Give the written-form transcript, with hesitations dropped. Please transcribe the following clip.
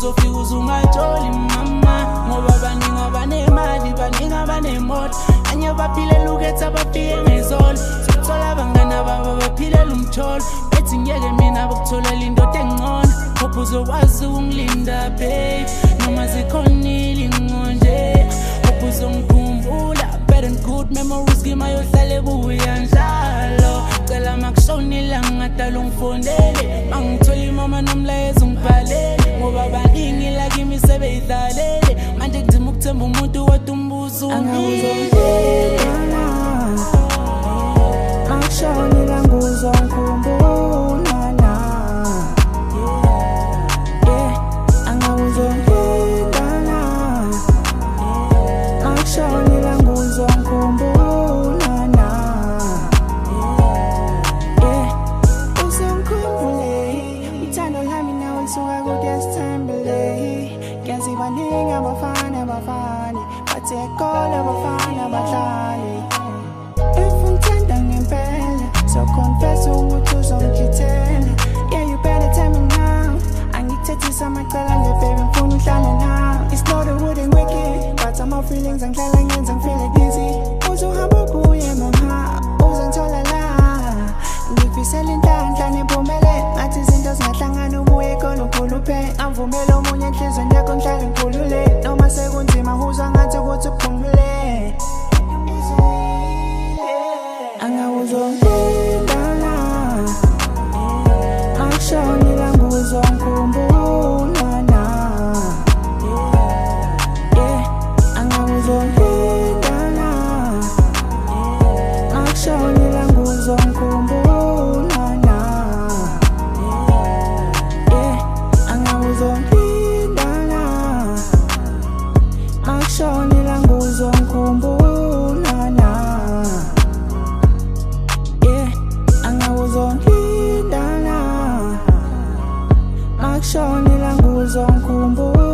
uzofika uzungayitholi mama ngoba baningi abanemali baningi abanemoto anye baphile luketha bafike ngezolo sithola abangana baba baphilela umtholo bethi ngeke mina bokutholela indoda engcono hope uzokwazi ungilinda babe noma zikhonile ingonje hope uzongikhumbula bad and good memories kimi ayohlale buya njalo cela makushonile ngadala ungifondele mangithola imama nomlayezo ngibhalele ngoba baningi la kimi sebeyidlalele manje kudima ukuthemba umuntu kodwa umbuzo makushonile nguzongikhumbula makushonile nguzongikhumbula uthando lami nawe lisuka kudesithembele ngiyazi baningi abafana bathe ekole abafana bahlali if ungithanda ngempela so confess ukuthi uzongikhithela yeah you better tell me now angikuthethisa amacala nje baby ngifuna uhlale nawe it's not a wooden wicked but some feelings angihlala ngenza ngifeel dizzy uzohamba ubuye mama uzongithola la ngifisela inhlanhla nempumelelo ngathi izinto zingahlangana ubuye khona ukhuluphele angivumela omunye enhlizweni yakho ngihlale ngikhulule noma sekunzima uzwa ngathi ukuthi uphumule angawuzongilala makushonile nguzongikhumbula angawuzongilala makushonile nguzongikhumbula angawuzongilala makushonile nguzongikhumbula angawuzongilala makushonile nguzongikhumbula